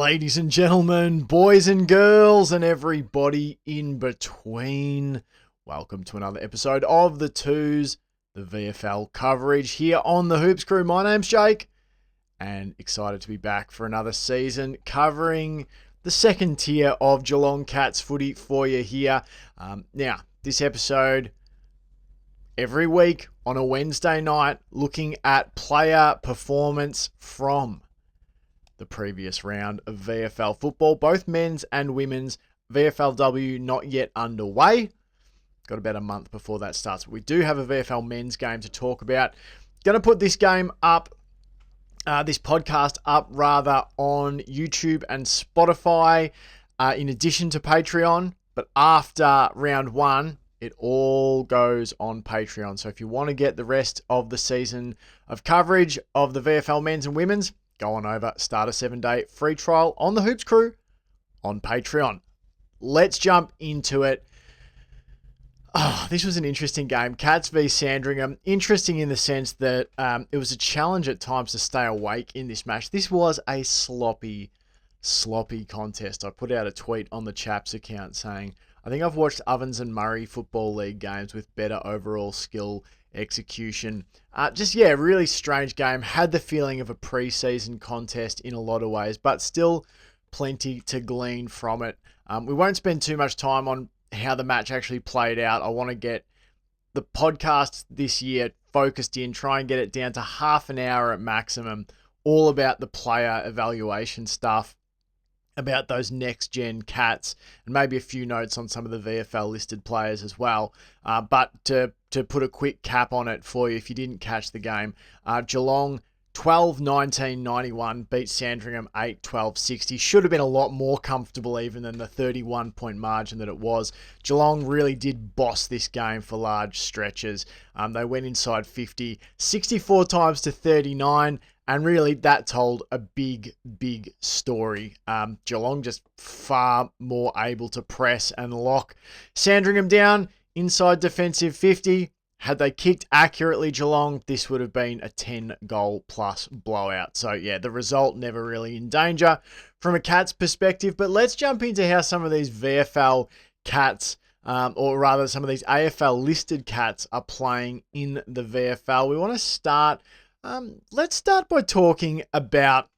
Ladies and gentlemen, boys and girls, and everybody in between, welcome to another episode of The Twos, the VFL coverage here on the Hoops Crew. My name's Jake, and excited to be back for another season covering the second tier of Geelong Cats footy for you here. Now, this episode, every week on a Wednesday night, looking at player performance from the previous round of VFL football, both men's and women's. VFLW not yet underway. Got about a month before that starts. But we do have a VFL men's game to talk about. Going to put this game up, this podcast up rather, on YouTube and Spotify in addition to Patreon. But after round one, it all goes on Patreon. So if you want to get the rest of the season of coverage of the VFL men's and women's, go on over, start a 7-day free trial on the Hoops Crew on Patreon. Let's jump into it. This was an interesting game. Cats v Sandringham. Interesting in the sense that it was a challenge at times to stay awake in this match. This was a sloppy contest. I put out a tweet on the Chaps account saying, I think I've watched Ovens and Murray Football League games with better overall skill execution. Really strange game. Had the feeling of a pre-season contest in a lot of ways, but still plenty to glean from it. We won't spend too much time on how the match actually played out. I want to get the podcast this year focused in, try and get it down to half an hour at maximum, all about the player evaluation stuff, about those next-gen Cats, and maybe a few notes on some of the VFL-listed players as well. But to put a quick cap on it for you, if you didn't catch the game, Geelong 12-19-91 beat Sandringham 8-12-60. Should have been a lot more comfortable even than the 31-point margin that it was. Geelong really did boss this game for large stretches. They went inside 50, 64 times to 39, and really that told a big story. Geelong just far more able to press and lock Sandringham down inside defensive 50. Had they kicked accurately, Geelong, this would have been a 10-goal plus blowout. So, yeah, the result never really in danger from a Cats perspective. But let's jump into how some of these VFL Cats, or rather some of these AFL-listed Cats are playing in the VFL. We want to start, let's start by talking about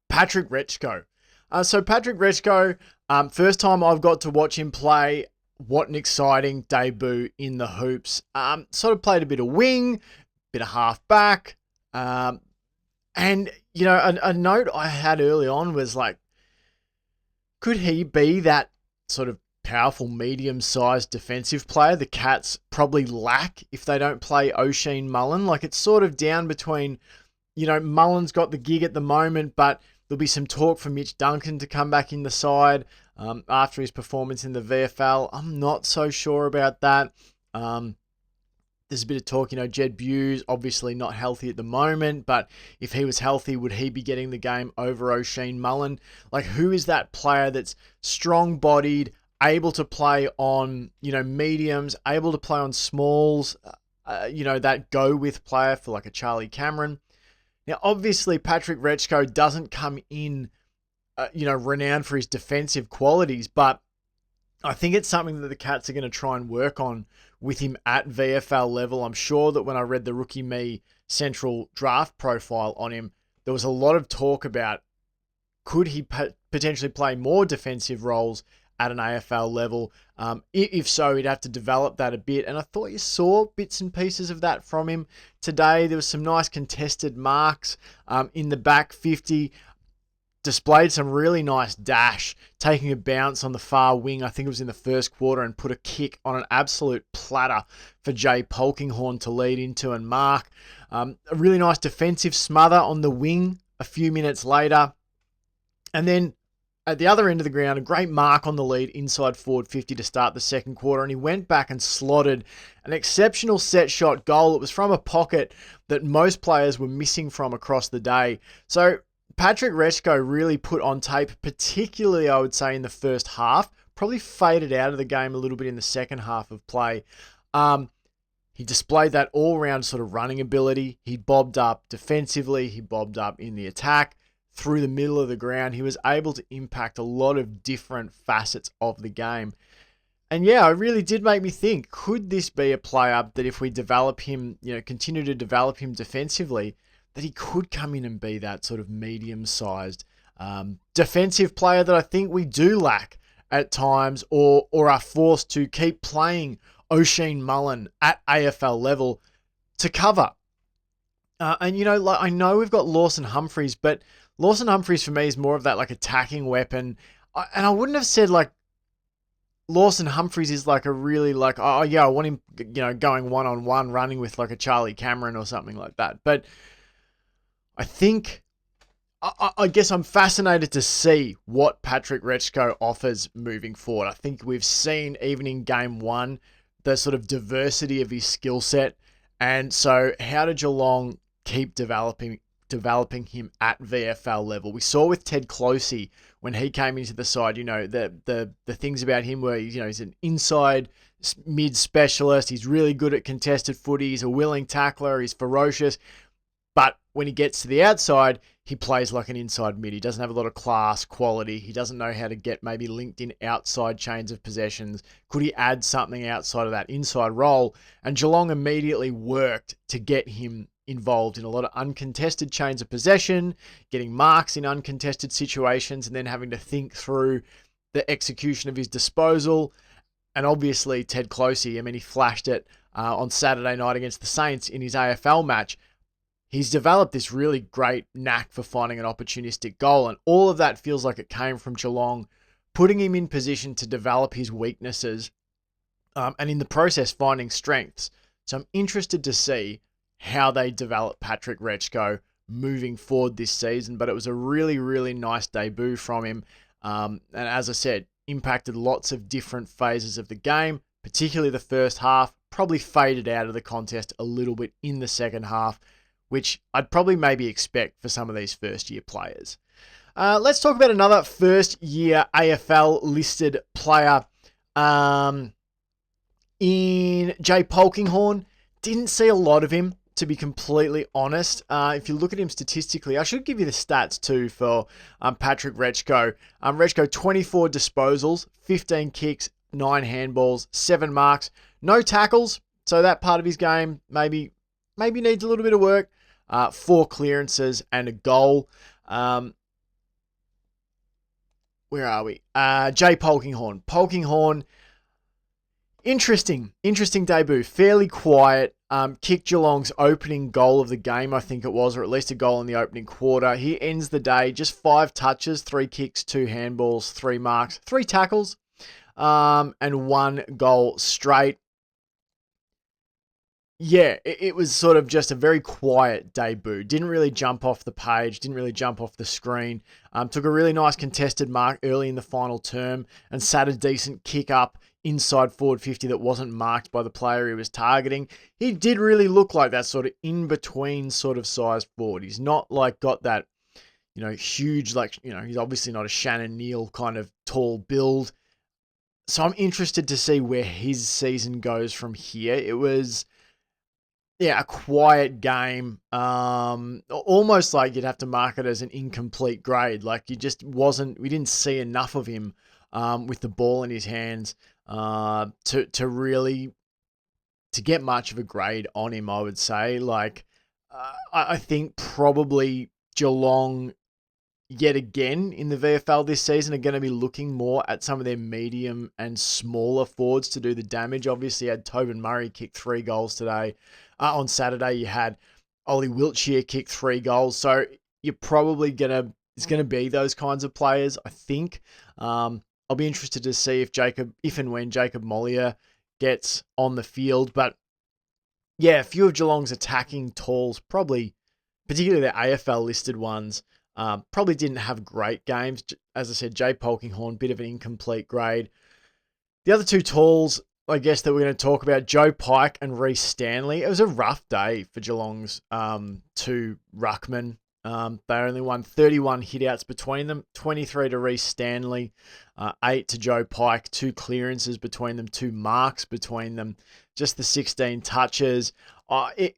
Patrick Retschko. So Patrick Retschko, first time I've got to watch him play. What an exciting debut in the hoops. Sort of played a bit of wing, bit of half back. And, you know, a note I had early on was like, could he be that sort of powerful medium-sized defensive player the Cats probably lack if they don't play Oisin Mullen? Like, it's sort of down between, you know, Mullen's got the gig at the moment, but there'll be some talk for Mitch Duncan to come back in the side after his performance in the VFL. I'm not so sure about that. There's a bit of talk, you know, Jed Buse, obviously not healthy at the moment, but if he was healthy, would he be getting the game over Oisin Mullen? Like, who is that player that's strong-bodied, able to play on, you know, mediums, able to play on smalls, you know, that go-with player for like a Charlie Cameron? Now, obviously, Patrick Retschko doesn't come in, you know, renowned for his defensive qualities, but I think it's something that the Cats are going to try and work on with him at VFL level. I'm sure that when I read the Rookie Me Central draft profile on him, there was a lot of talk about could he potentially play more defensive roles at an AFL level. If so, he'd have to develop that a bit. And I thought you saw bits and pieces of that from him today. There was some nice contested marks in the back 50. Displayed some really nice dash, taking a bounce on the far wing, I think it was in the first quarter, and put a kick on an absolute platter for Jay Polkinghorne to lead into and mark. A really nice defensive smother on the wing a few minutes later. And then at the other end of the ground, a great mark on the lead inside forward 50 to start the second quarter, and he went back and slotted an exceptional set shot goal. It was from a pocket that most players were missing from across the day. So Patrick Retschko really put on tape, particularly I would say in the first half, probably faded out of the game a little bit in the second half of play. He displayed that all-round sort of running ability. He bobbed up defensively. He bobbed up in the attack. through the middle of the ground. He was able to impact a lot of different facets of the game. And yeah, it really did make me think, could this be a player that if we develop him, continue to develop him defensively, that he could come in and be that sort of medium-sized defensive player that I think we do lack at times, or are forced to keep playing O'Sheen Mullen at AFL level to cover. And I know we've got Lawson Humphreys, but Lawson Humphreys for me is more of that like attacking weapon. And I wouldn't have said like Lawson Humphreys is like a really like, oh yeah, I want him, going one-on-one, running with like a Charlie Cameron or something like that. But I guess I'm fascinated to see what Patrick Retschko offers moving forward. I think we've seen, even in game one, the sort of diversity of his skill set. And so how did Geelong keep developing him at VFL level? We saw with Ted Closey when he came into the side, the things about him were, he's an inside mid specialist. He's really good at contested footy. He's a willing tackler. He's ferocious. But when he gets to the outside, he plays like an inside mid. He doesn't have a lot of class, quality. He doesn't know how to get maybe linked in outside chains of possessions. Could he add something outside of that inside role? And Geelong immediately worked to get him involved in a lot of uncontested chains of possession, getting marks in uncontested situations, and then having to think through the execution of his disposal. And obviously, Ted Closey, he flashed it on Saturday night against the Saints in his AFL match. He's developed this really great knack for finding an opportunistic goal, and all of that feels like it came from Geelong, putting him in position to develop his weaknesses, and in the process finding strengths. So I'm interested to see how they develop Patrick Retschko moving forward this season, but it was a really, really nice debut from him, and as I said, impacted lots of different phases of the game, particularly the first half, probably faded out of the contest a little bit in the second half, which I'd probably maybe expect for some of these first-year players. Let's talk about another first-year AFL-listed player in Jay Polkinghorne. Didn't see a lot of him, to be completely honest. If you look at him statistically, I should give you the stats too for Patrick Retschko. Retschko, 24 disposals, 15 kicks, 9 handballs, 7 marks, no tackles. So that part of his game maybe needs a little bit of work. 4 clearances and a goal. Where are we? Jay Polkinghorne. Polkinghorne, interesting debut. Fairly quiet. Kicked Geelong's opening goal of the game, I think it was, or at least a goal in the opening quarter. He ends the day just 5 touches, 3 kicks, 2 handballs, 3 marks, 3 tackles, and 1 goal straight. Yeah, it was sort of just a very quiet debut. Didn't really jump off the page, didn't really jump off the screen. Took a really nice contested mark early in the final term and sat a decent kick up inside forward 50 that wasn't marked by the player he was targeting. He did really look like that sort of in-between sort of sized forward. He's not like got that, huge, he's obviously not a Shannon Neal kind of tall build. So I'm interested to see where his season goes from here. It was... yeah, a quiet game. Almost like you'd have to mark it as an incomplete grade. Like we didn't see enough of him with the ball in his hands to get much of a grade on him, I would say. I think probably Geelong yet again in the VFL this season are going to be looking more at some of their medium and smaller forwards to do the damage. Obviously, you had Tobin Murray kick 3 goals today. On Saturday, you had Oli Wiltshire kick 3 goals. So you're probably it's going to be those kinds of players, I think. I'll be interested to see if and when Jacob Mollier gets on the field. But yeah, a few of Geelong's attacking talls, probably, particularly the AFL-listed ones, probably didn't have great games. As I said, Jay Polkinghorne, bit of an incomplete grade. The other 2 talls, I guess, that we're going to talk about, Joe Pike and Reece Stanley. It was a rough day for Geelong's 2 ruckmen. They only won 31 hitouts between them, 23 to Reece Stanley, 8 to Joe Pike, 2 clearances between them, 2 marks between them, just the 16 touches. It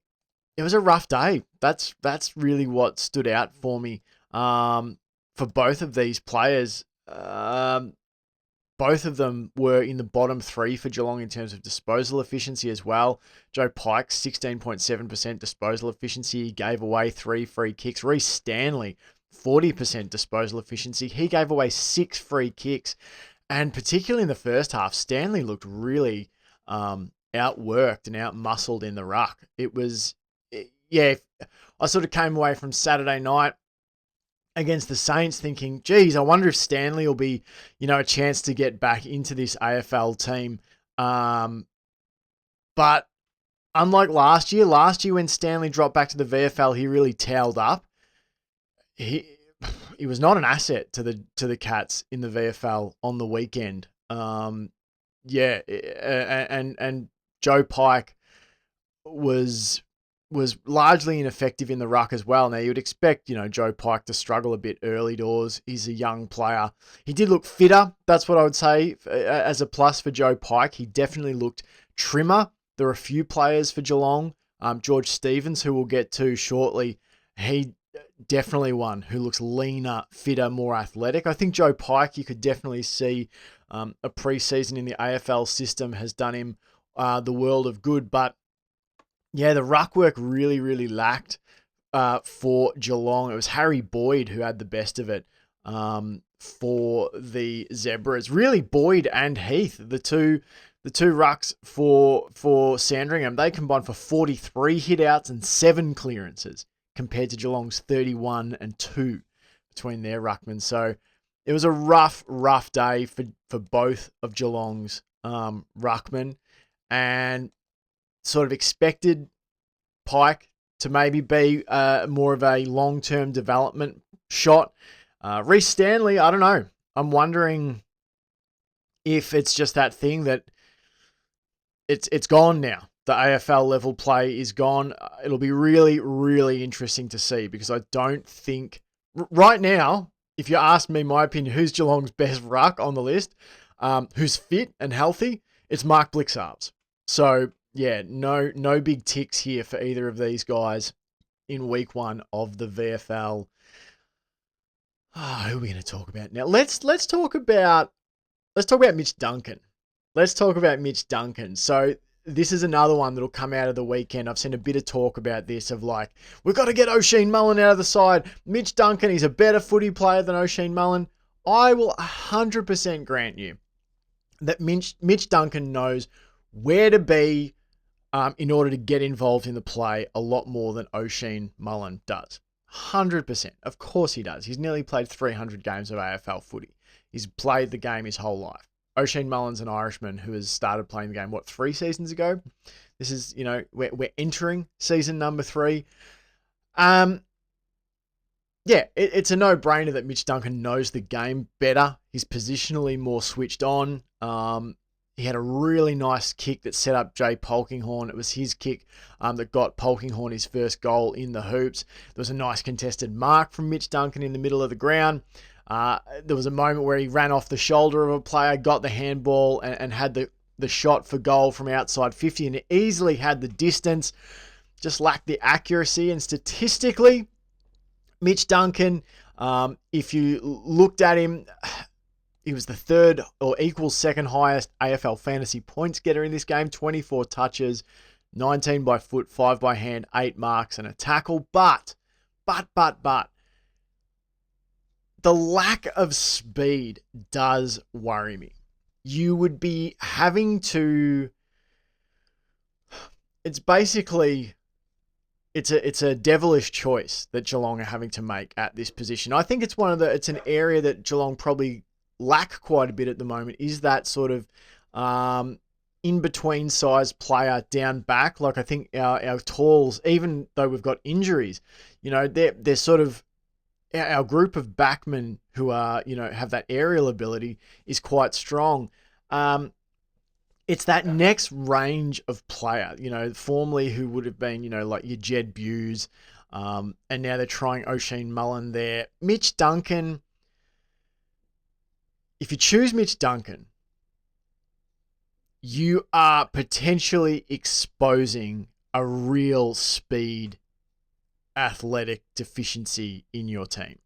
was a rough day. That's really what stood out for me for both of these players. Both of them were in the bottom three for Geelong in terms of disposal efficiency as well. Joe Pike's 16.7% disposal efficiency. He gave away 3 free kicks. Reece Stanley, 40% disposal efficiency. He gave away 6 free kicks. And particularly in the first half, Stanley looked really outworked and outmuscled in the ruck. I sort of came away from Saturday night against the Saints thinking, geez, I wonder if Stanley will be, a chance to get back into this AFL team. But unlike last year when Stanley dropped back to the VFL, he really tailed up. He was not an asset to the Cats in the VFL on the weekend. And Joe Pike was largely ineffective in the ruck as well. Now, you would expect, Joe Pike to struggle a bit early doors. He's a young player. He did look fitter. That's what I would say as a plus for Joe Pike. He definitely looked trimmer. There are a few players for Geelong. George Stevens, who we'll get to shortly, he definitely one who looks leaner, fitter, more athletic. I think Joe Pike, you could definitely see a preseason in the AFL system has done him the world of good. But yeah, the ruck work really, really lacked for Geelong. It was Harry Boyd who had the best of it for the Zebras. Really, Boyd and Heath, the two rucks for Sandringham, they combined for 43 hit-outs and 7 clearances compared to Geelong's 31 and 2 between their ruckmen. So it was a rough day for both of Geelong's ruckmen, and sort of expected Pike to maybe be more of a long-term development shot. Reece Stanley, I don't know. I'm wondering if it's just that thing that it's gone now. The AFL level play is gone. It'll be really, really interesting to see, because I don't think right now, if you ask me my opinion, who's Geelong's best ruck on the list, who's fit and healthy, it's Mark Blixarves. So yeah, no big ticks here for either of these guys in week 1 of the VFL. Who are we going to talk about now? Let's talk about Mitch Duncan. Let's talk about Mitch Duncan. So this is another one that'll come out of the weekend. I've seen a bit of talk about this of like, we've got to get Oisin Mullen out of the side. Mitch Duncan, he's a better footy player than Oisin Mullen. I will 100% grant you that Mitch Duncan knows where to be in order to get involved in the play a lot more than Oisin Mullen does. 100%. Of course he does. He's nearly played 300 games of AFL footy. He's played the game his whole life. Oisin Mullen's an Irishman who has started playing the game, 3 seasons ago? This is, we're entering season number 3. It's a no-brainer that Mitch Duncan knows the game better. He's positionally more switched on. He had a really nice kick that set up Jay Polkinghorne. It was his kick that got Polkinghorne his first goal in the hoops. There was a nice contested mark from Mitch Duncan in the middle of the ground. There was a moment where he ran off the shoulder of a player, got the handball, and had the shot for goal from outside 50, and easily had the distance, just lacked the accuracy. And statistically, Mitch Duncan, if you looked at him, he was the third or equal second highest AFL fantasy points getter in this game. 24 touches, 19 by foot, 5 by hand, 8 marks and a tackle. But the lack of speed does worry me. You would be having to... It's basically... It's a devilish choice that Geelong are having to make at this position. I think it's an area that Geelong probably lack quite a bit at the moment, is that sort of in-between size player down back. Like, I think our talls, even though we've got injuries, they're sort of, our group of backmen who are, have that aerial ability is quite strong. It's that next range of player, formerly who would have been, like your Jed Buse, and now they're trying Oisin Mullen there. Mitch Duncan, if you choose Mitch Duncan, you are potentially exposing a real speed, athletic deficiency in your team.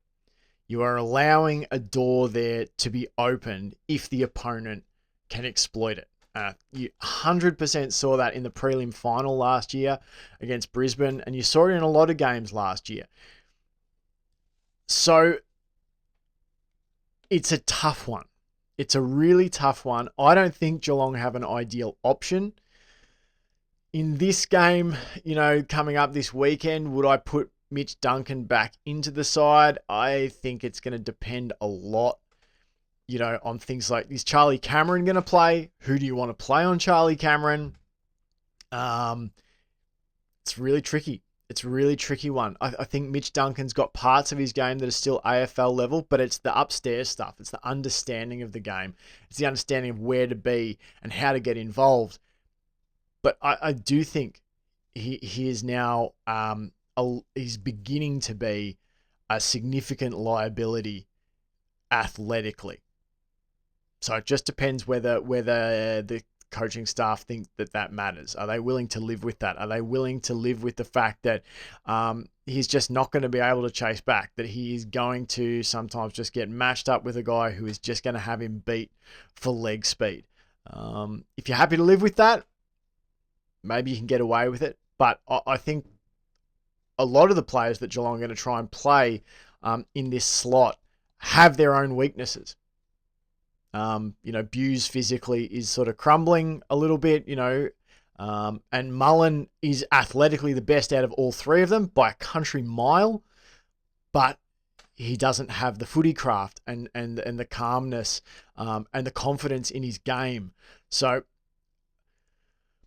You are allowing a door there to be opened if the opponent can exploit it. You 100% saw that in the prelim final last year against Brisbane, and you saw it in a lot of games last year. So it's a tough one. It's a really tough one. I don't think Geelong have an ideal option. In this game, coming up this weekend, would I put Mitch Duncan back into the side? I think it's going to depend a lot, on things like, is Charlie Cameron going to play? Who do you want to play on Charlie Cameron? It's really tricky. It's a really tricky one. I think Mitch Duncan's got parts of his game that are still AFL level, but it's the upstairs stuff. It's the understanding of the game. It's the understanding of where to be and how to get involved. But I do think he is now, he's beginning to be a significant liability athletically. So it just depends whether the coaching staff think that matters. Are they willing to live with that? Are they willing to live with the fact that he's just not going to be able to chase back, that he is going to sometimes just get matched up with a guy who is just going to have him beat for leg speed? If you're happy to live with that, maybe you can get away with it. But I think a lot of the players that Geelong are going to try and play in this slot have their own weaknesses. Buse physically is sort of crumbling a little bit, and Mullen is athletically the best out of all three of them by a country mile, but he doesn't have the footy craft and the calmness and the confidence in his game. So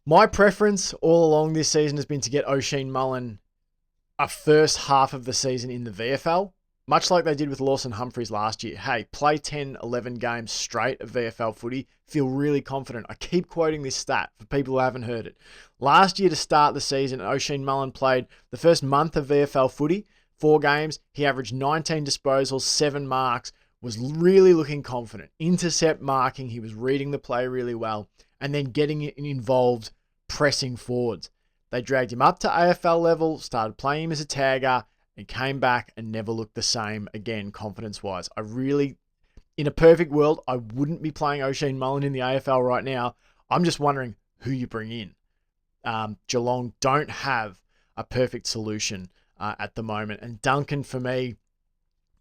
my preference all along this season has been to get Oisin Mullen a first half of the season in the VFL, much like they did with Lawson Humphries last year. Hey, play 10, 11 games straight of VFL footy. Feel really confident. I keep quoting this stat for people who haven't heard it. Last year to start the season, Oisin Mullen played the first month of VFL footy, 4 games. He averaged 19 disposals, 7 marks, was really looking confident. Intercept marking, he was reading the play really well, and then getting involved pressing forwards. They dragged him up to AFL level, started playing him as a tagger, and came back and never looked the same again, confidence-wise. In a perfect world, I wouldn't be playing Oisin Mullen in the AFL right now. I'm just wondering who you bring in. Geelong don't have a perfect solution at the moment. And Duncan, for me,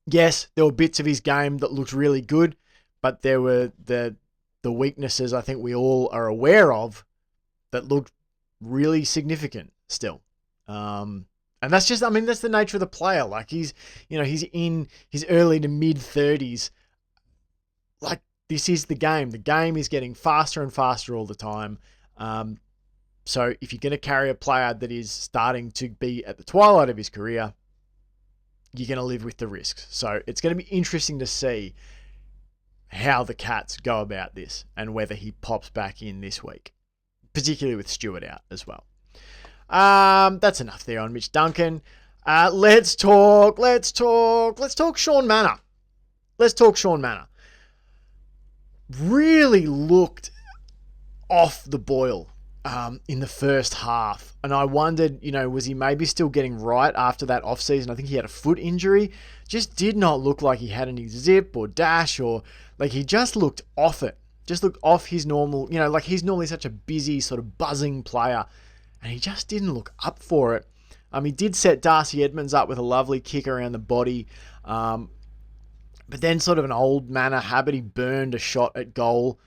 yes, there were bits of his game that looked really good, but there were the weaknesses I think we all are aware of that looked really significant still. And that's just, that's the nature of the player. Like he's in his early to mid 30s. Like this is the game. The game is getting faster and faster all the time. So if you're going to carry a player that is starting to be at the twilight of his career, you're going to live with the risks. So it's going to be interesting to see how the Cats go about this and whether he pops back in this week, particularly with Stewart out as well. That's enough there on Mitch Duncan. Let's talk Sean Manor. Let's talk Sean Manor. Really looked off the boil in the first half. And I wondered, was he maybe still getting right after that off-season? I think he had a foot injury. Just did not look like he had any zip or dash, or like he just looked off it. Just looked off his normal, like he's normally such a busy, sort of buzzing player. And he just didn't look up for it. He did set Darcy Edmonds up with a lovely kick around the body. But then sort of an old Manor habit, he burned a shot at goal.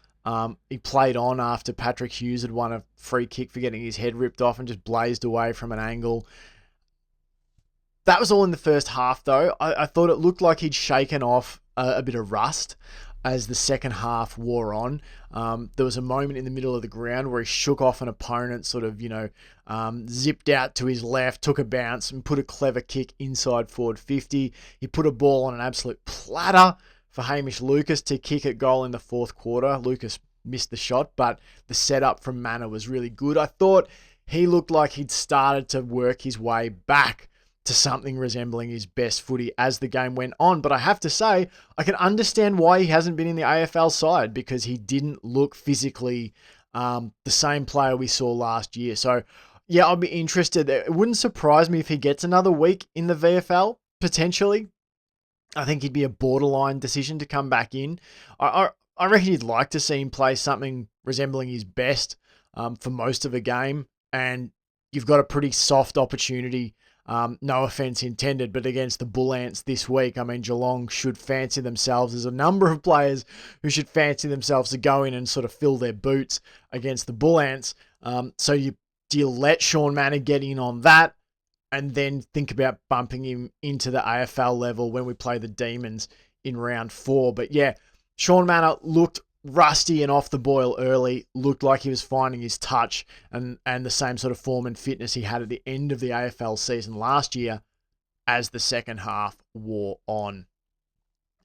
He played on after Patrick Hughes had won a free kick for getting his head ripped off and just blazed away from an angle. That was all in the first half, though. I thought it looked like he'd shaken off a bit of rust as the second half wore on. There was a moment in the middle of the ground where he shook off an opponent, sort of, zipped out to his left, took a bounce and put a clever kick inside forward 50. He put a ball on an absolute platter for Hamish Lucas to kick at goal in the fourth quarter. Lucas missed the shot, but the setup from Manor was really good. I thought he looked like he'd started to work his way back to something resembling his best footy as the game went on. But I have to say, I can understand why he hasn't been in the AFL side, because he didn't look physically the same player we saw last year. So, yeah, I'll be interested. It wouldn't surprise me if he gets another week in the VFL, potentially. I think he'd be a borderline decision to come back in. I reckon you'd like to see him play something resembling his best for most of a game, and you've got a pretty soft opportunity. No offense intended, but against the Bull Ants this week, I mean, Geelong should fancy themselves. There's a number of players who should fancy themselves to go in and sort of fill their boots against the Bull Ants. So do you let Sean Manor get in on that and then think about bumping him into the AFL level when we play the Demons in round 4? But yeah, Sean Manor looked rusty and off the boil early, looked like he was finding his touch and the same sort of form and fitness he had at the end of the AFL season last year as the second half wore on.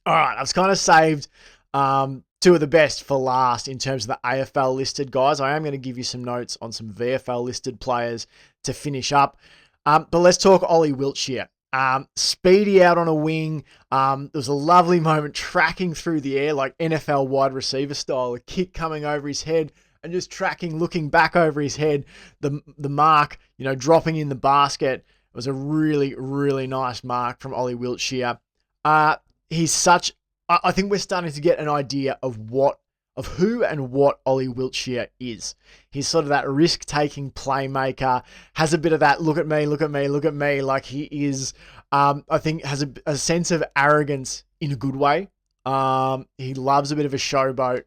All right, I've kind of saved two of the best for last in terms of the AFL listed guys. I am going to give you some notes on some VFL listed players to finish up. But let's talk Oli Wiltshire. Speedy out on a wing. There was a lovely moment tracking through the air, like NFL wide receiver style, a kick coming over his head and just tracking, looking back over his head, the mark, dropping in the basket. It was a really, really nice mark from Oli Wiltshire. I think we're starting to get an idea of who and what Oli Wiltshire is. He's sort of that risk-taking playmaker, has a bit of that look at me, like he is, I think has a sense of arrogance in a good way. He loves a bit of a showboat,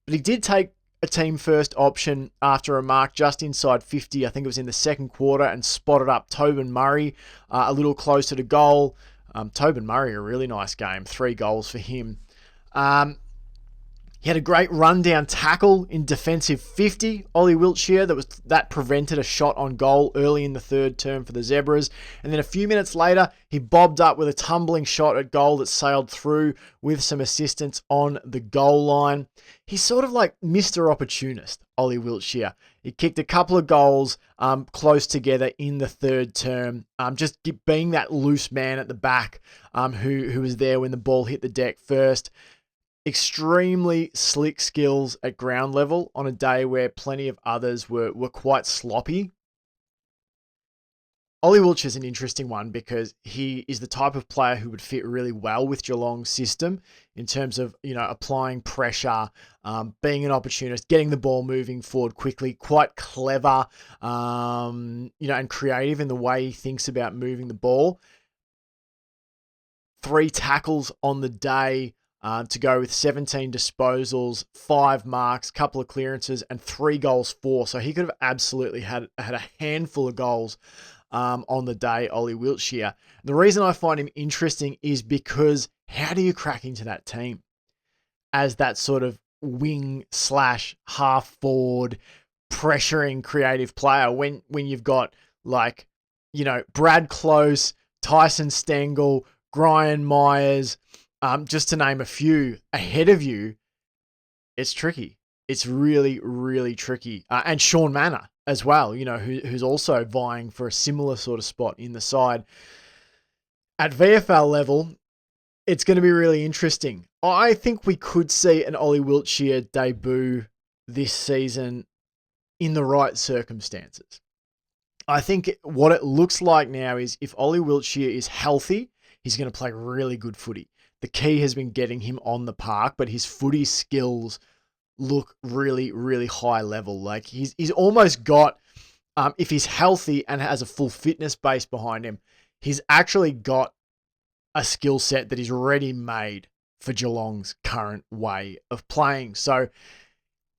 but he did take a team first option after a mark just inside 50, I think it was in the second quarter, and spotted up Tobin Murray a little closer to goal. Tobin Murray, a really nice game, 3 goals for him. He had a great rundown tackle in defensive 50, Oli Wiltshire, that prevented a shot on goal early in the third term for the Zebras. And then a few minutes later, he bobbed up with a tumbling shot at goal that sailed through with some assistance on the goal line. He's sort of like Mr. Opportunist, Oli Wiltshire. He kicked a couple of goals close together in the third term, just being that loose man at the back who was there when the ball hit the deck first. Extremely slick skills at ground level on a day where plenty of others were quite sloppy. Oli Wiltshire is an interesting one because he is the type of player who would fit really well with Geelong's system in terms of, applying pressure, being an opportunist, getting the ball moving forward quickly, quite clever, and creative in the way he thinks about moving the ball. 3 tackles on the day, to go with 17 disposals, 5 marks, couple of clearances, and 3 goals for. So he could have absolutely had a handful of goals on the day, Oli Wiltshire. The reason I find him interesting is because how do you crack into that team as that sort of wing / half forward pressuring creative player when you've got Brad Close, Tyson Stengel, Brian Myers, just to name a few ahead of you? It's tricky. It's really, really tricky. And Sean Manor as well, who's also vying for a similar sort of spot in the side. At VFL level, it's going to be really interesting. I think we could see an Oli Wiltshire debut this season in the right circumstances. I think what it looks like now is if Oli Wiltshire is healthy, he's going to play really good footy. The key has been getting him on the park, but his footy skills look really, really high level. Like he's almost got, if he's healthy and has a full fitness base behind him, he's actually got a skill set that is ready-made for Geelong's current way of playing. So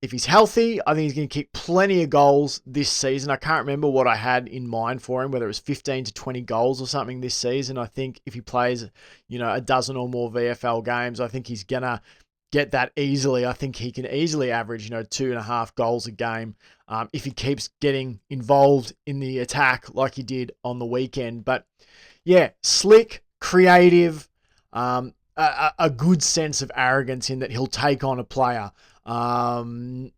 if he's healthy, I think he's going to kick plenty of goals this season. I can't remember what I had in mind for him, whether it was 15 to 20 goals or something this season. I think if he plays, a dozen or more VFL games, I think he's going to get that easily. I think he can easily average, 2.5 goals a game if he keeps getting involved in the attack like he did on the weekend. But yeah, slick, creative, a good sense of arrogance in that he'll take on a player. And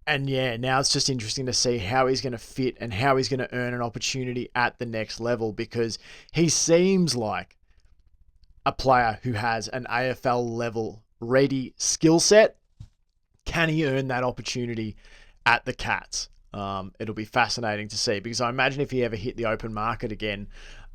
yeah, now it's just interesting to see how he's going to fit and how he's going to earn an opportunity at the next level, because he seems like a player who has an AFL level ready skill set. Can he earn that opportunity at the Cats? It'll be fascinating to see, because I imagine if he ever hit the open market again,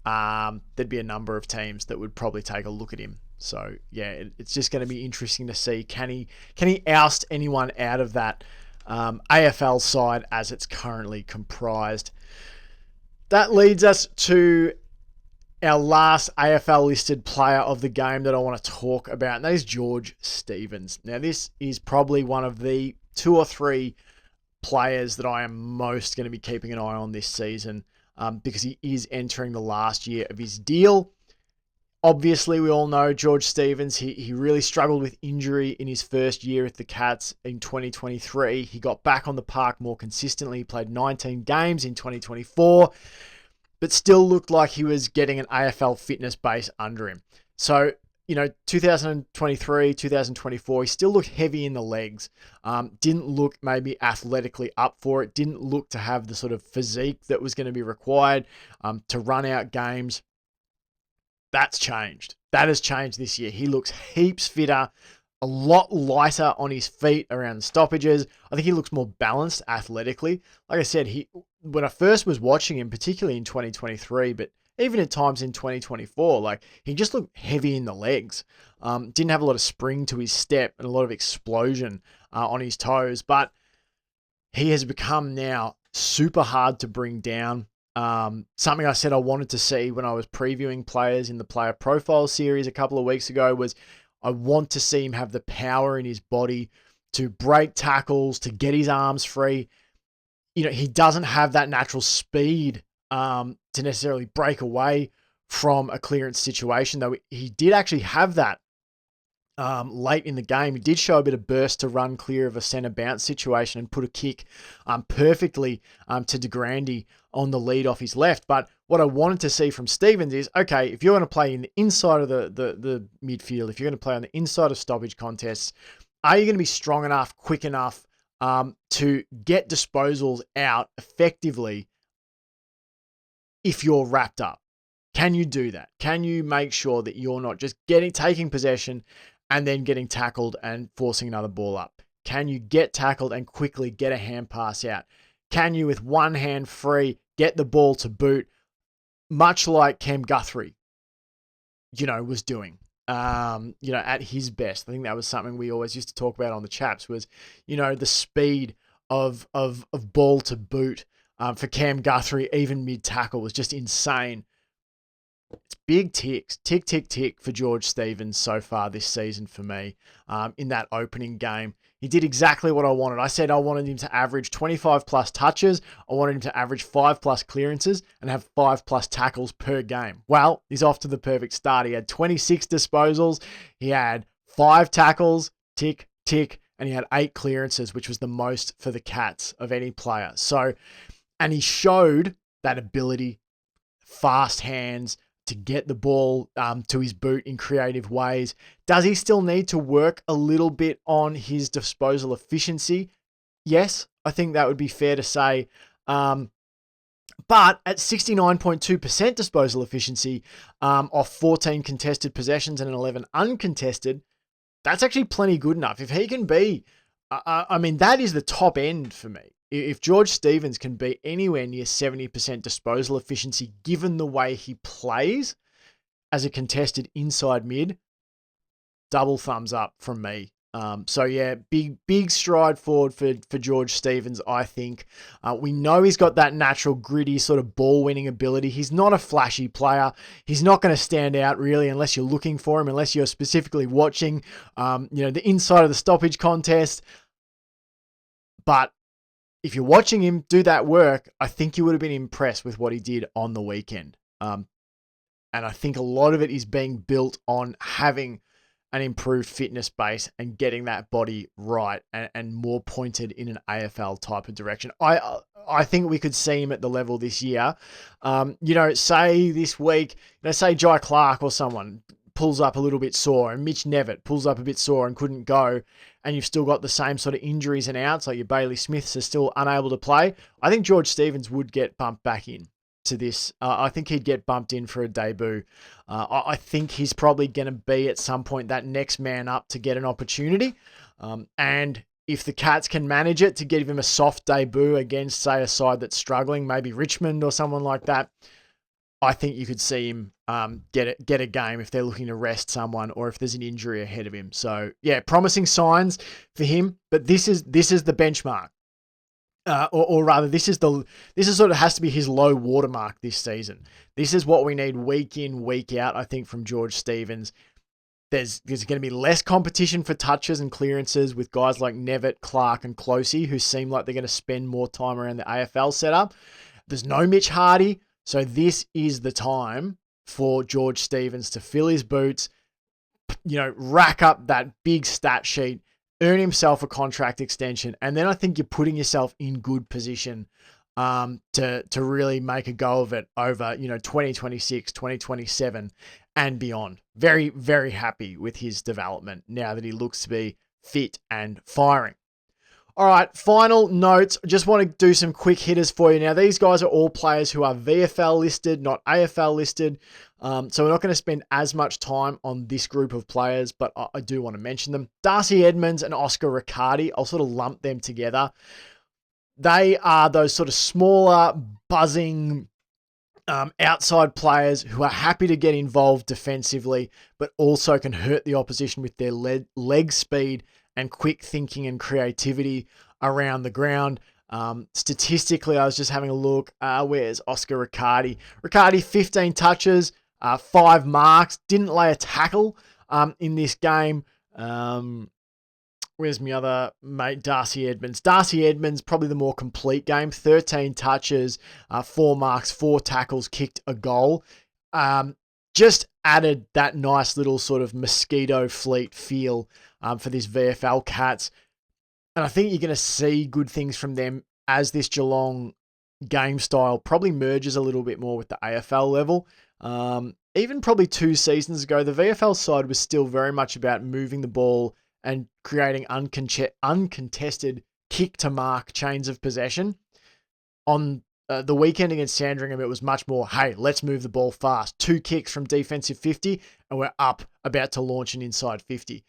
there'd be a number of teams that would probably take a look at him. So yeah, it's just going to be interesting to see, can he oust anyone out of that AFL side as it's currently comprised. That leads us to our last AFL listed player of the game that I want to talk about, and that is George Stevens. Now, this is probably one of the 2 or 3 players that I am most going to be keeping an eye on this season, because he is entering the last year of his deal. Obviously, we all know George Stevens, he really struggled with injury in his first year at the Cats in 2023. He got back on the park more consistently. He played 19 games in 2024, but still looked like he was getting an AFL fitness base under him. So, 2023, 2024, he still looked heavy in the legs. Didn't look maybe athletically up for it. Didn't look to have the sort of physique that was going to be required to run out games. That's changed. That has changed this year. He looks heaps fitter, a lot lighter on his feet around the stoppages. I think he looks more balanced athletically. Like I said, when I first was watching him, particularly in 2023, but even at times in 2024, he just looked heavy in the legs. Didn't have a lot of spring to his step and a lot of explosion on his toes, but he has become now super hard to bring down. Something I said I wanted to see when I was previewing players in the player profile series a couple of weeks ago was I want to see him have the power in his body to break tackles, to get his arms free. He doesn't have that natural speed to necessarily break away from a clearance situation, though he did actually have that late in the game. He did show a bit of burst to run clear of a centre bounce situation and put a kick perfectly to De Grande on the lead off his left. But what I wanted to see from Stevens is, okay, if you're going to play in the inside of the midfield, if you're going to play on the inside of stoppage contests, are you going to be strong enough, quick enough to get disposals out effectively if you're wrapped up? Can you do that? Can you make sure that you're not just taking possession and then getting tackled and forcing another ball up? Can you get tackled and quickly get a hand pass out? Can you, with one hand free, get the ball to boot, much like Cam Guthrie, was doing, at his best? I think that was something we always used to talk about on the Chaps was, the speed of ball to boot for Cam Guthrie, even mid-tackle, was just insane. It's big ticks, tick, tick, tick for George Stevens so far this season for me. In that opening game, he did exactly what I wanted. I said I wanted him to average 25 plus touches. I wanted him to average 5 plus clearances and have 5 plus tackles per game. Well, he's off to the perfect start. He had 26 disposals. He had 5 tackles, tick, tick, and he had 8 clearances, which was the most for the Cats of any player. So, and he showed that ability, fast hands, to get the ball to his boot in creative ways. Does he still need to work a little bit on his disposal efficiency? Yes, I think that would be fair to say. But at 69.2% disposal efficiency off 14 contested possessions and 11 uncontested, that's actually plenty good enough. If he can be, that is the top end for me. If George Stevens can be anywhere near 70% disposal efficiency, given the way he plays as a contested inside mid, double thumbs up from me. So yeah, big stride forward for George Stevens, I think. We know he's got that natural gritty sort of ball winning ability. He's not a flashy player. He's not going to stand out really unless you're looking for him, unless you're specifically watching, the inside of the stoppage contest. But if you're watching him do that work, I think you would have been impressed with what he did on the weekend. And I think a lot of it is being built on having an improved fitness base and getting that body right and more pointed in an AFL type of direction. I think we could see him at the level this year. Say this week, say Jai Clark or someone pulls up a little bit sore and Mitch Nevitt pulls up a bit sore and couldn't go, and you've still got the same sort of injuries and outs, like your Bailey Smiths are still unable to play. I think George Stevens would get bumped back in to this. I think he'd get bumped in for a debut. I think he's probably going to be at some point that next man up to get an opportunity. And if the Cats can manage it to give him a soft debut against, say, a side that's struggling, maybe Richmond or someone like that, I think you could see him get a game if they're looking to rest someone or if there's an injury ahead of him. So yeah, promising signs for him. But this is the benchmark, or rather, this is sort of has to be his low watermark this season. This is what we need week in, week out. I think from George Stevens. There's going to be less competition for touches and clearances with guys like Nevitt, Clark, and Closey, who seem like they're going to spend more time around the AFL setup. There's no Mitch Hardy, so this is the time for George Stevens to fill his boots, rack up that big stat sheet, earn himself a contract extension, and then I think you're putting yourself in good position to really make a go of it over 2026, 2027 and beyond. Very, very happy with his development now that he looks to be fit and firing. All right, final notes. Just want to do some quick hitters for you. Now, these guys are all players who are VFL listed, not AFL listed. So we're not going to spend as much time on this group of players, but I do want to mention them. Darcy Edmonds and Oscar Riccardi, I'll sort of lump them together. They are those sort of smaller, buzzing, outside players who are happy to get involved defensively, but also can hurt the opposition with their leg speed and quick thinking and creativity around the ground. Statistically, I was just having a look. Where's Oscar Riccardi? Riccardi, 15 touches, 5 marks, didn't lay a tackle in this game. Where's my other mate, Darcy Edmonds? Darcy Edmonds, probably the more complete game. 13 touches, 4 marks, 4 tackles, kicked a goal. Just added that nice little sort of mosquito fleet feel for this VFL Cats. And I think you're going to see good things from them as this Geelong game style probably merges a little bit more with the AFL level. Even probably 2 seasons ago, the VFL side was still very much about moving the ball and creating uncontested kick-to-mark chains of possession. On the weekend against Sandringham, it was much more, hey, let's move the ball fast. 2 kicks from defensive 50, and we're up, about to launch an inside 50.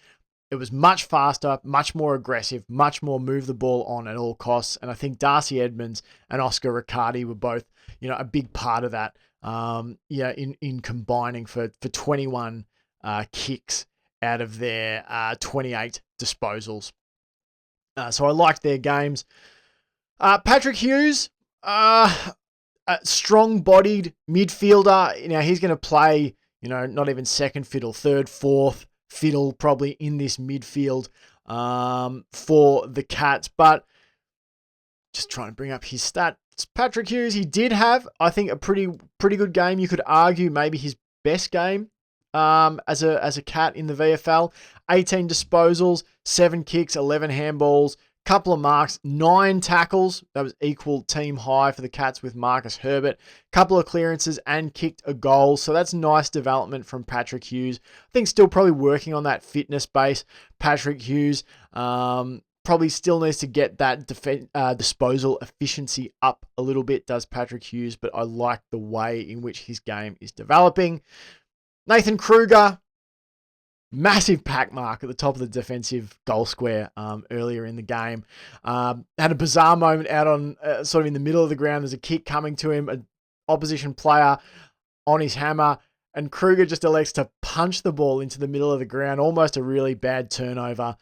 It was much faster, much more aggressive, much more move the ball on at all costs. And I think Darcy Edmonds and Oscar Riccardi were both, a big part of that, in combining for 21 kicks out of their 28 disposals. So I liked their games. Patrick Hughes, a strong-bodied midfielder. He's going to play, not even second fiddle, third, fourth fiddle probably in this midfield for the Cats. But just trying to bring up his stats. Patrick Hughes, he did have, I think, a pretty good game. You could argue maybe his best game as a Cat in the VFL. 18 disposals, 7 kicks, 11 handballs, couple of marks, 9 tackles. That was equal team high for the Cats with Marcus Herbert. Couple of clearances and kicked a goal. So that's nice development from Patrick Hughes. I think still probably working on that fitness base. Patrick Hughes probably still needs to get that disposal efficiency up a little bit, does Patrick Hughes, but I like the way in which his game is developing. Nathan Kruger, massive pack mark at the top of the defensive goal square earlier in the game. Had a bizarre moment out on sort of in the middle of the ground. There's a kick coming to him, an opposition player on his hammer, and Kruger just elects to punch the ball into the middle of the ground, almost a really bad turnover.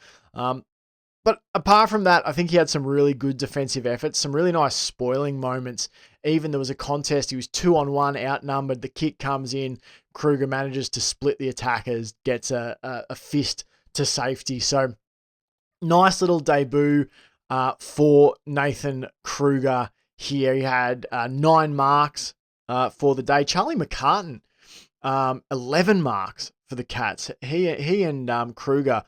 But apart from that, I think he had some really good defensive efforts, some really nice spoiling moments. Even there was a contest, he was 2-on-1, outnumbered, the kick comes in, Kruger manages to split the attackers, gets a fist to safety. So nice little debut for Nathan Kruger here. He had 9 marks for the day. Charlie McCartan, 11 marks for the Cats. He and Kruger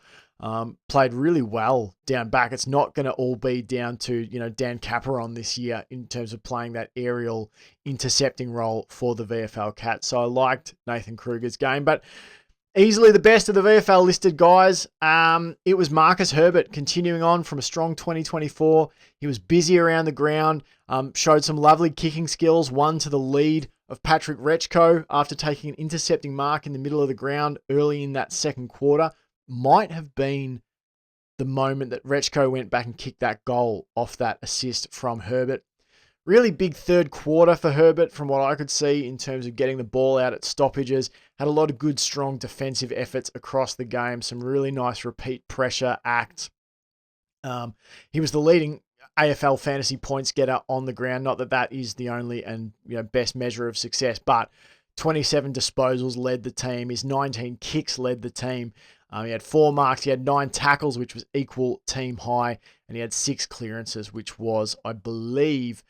played really well down back. It's not going to all be down to, Dan Caperon this year in terms of playing that aerial intercepting role for the VFL Cats. So I liked Nathan Kruger's game, but easily the best of the VFL listed guys. It was Marcus Herbert continuing on from a strong 2024. He was busy around the ground, showed some lovely kicking skills, one to the lead of Patrick Retschko after taking an intercepting mark in the middle of the ground early in that second quarter. Might have been the moment that Retschko went back and kicked that goal off that assist from Herbert. Really big third quarter for Herbert from what I could see in terms of getting the ball out at stoppages. Had a lot of good, strong defensive efforts across the game. Some really nice repeat pressure acts. He was the leading AFL fantasy points getter on the ground. Not that that is the only and best measure of success, but 27 disposals led the team. His 19 kicks led the team. He had 4 marks. He had 9 tackles, which was equal team high. And he had 6 clearances, which was, I believe,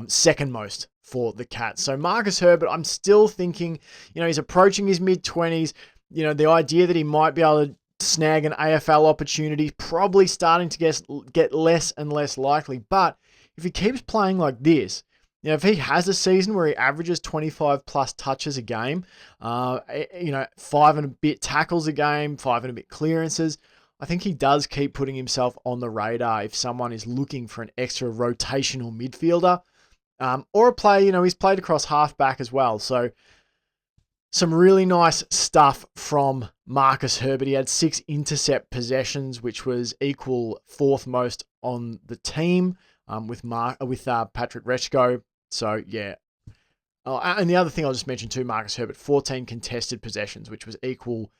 second most for the Cats. So Marcus Herbert, I'm still thinking, he's approaching his mid-20s. The idea that he might be able to snag an AFL opportunity, probably starting to get less and less likely. But if he keeps playing like this, if he has a season where he averages 25 plus touches a game, 5 and a bit tackles a game, 5 and a bit clearances, I think he does keep putting himself on the radar if someone is looking for an extra rotational midfielder, or a player, he's played across halfback as well. So some really nice stuff from Marcus Herbert. He had 6 intercept possessions, which was equal 4th most on the team, with Patrick Retschko. So, yeah. Oh, and the other thing I'll just mention too, Marcus Herbert, 14 contested possessions, which was equal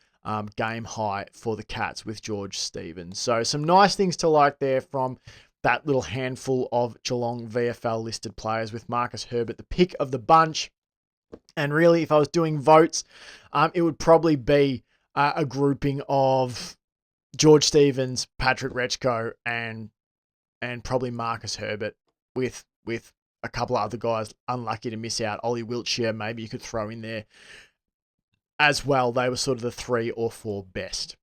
game high for the Cats with George Stevens. So some nice things to like there from that little handful of Geelong VFL listed players, with Marcus Herbert the pick of the bunch. And really, if I was doing votes, it would probably be a grouping of George Stevens, Patrick Retschko, and probably Marcus Herbert, with a couple of other guys unlucky to miss out. Oli Wiltshire, maybe you could throw in there as well. They were sort of the 3 or 4 best.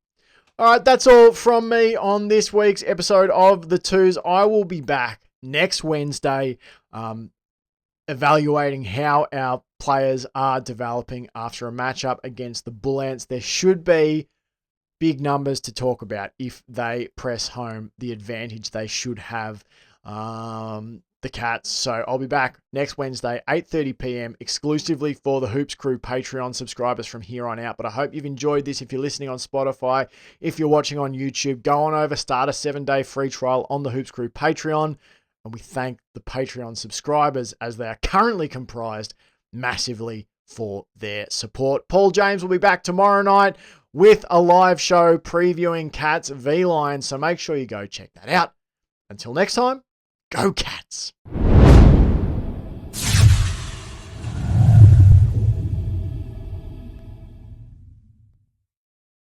All right, that's all from me on this week's episode of The Twos. I will be back next Wednesday, evaluating how our players are developing after a matchup against the Bull Ants. There should be big numbers to talk about if they press home the advantage they should have, the Cats. So I'll be back next Wednesday, 8:30 p.m, exclusively for the Hoops Crew Patreon subscribers from here on out. But I hope you've enjoyed this. If you're listening on Spotify, if you're watching on YouTube, go on over, start a 7-day free trial on the Hoops Crew Patreon. And we thank the Patreon subscribers, as they are currently comprised, massively for their support. Paul James will be back tomorrow night with a live show previewing Cats v Lions. So make sure you go check that out. Until next time, go Cats!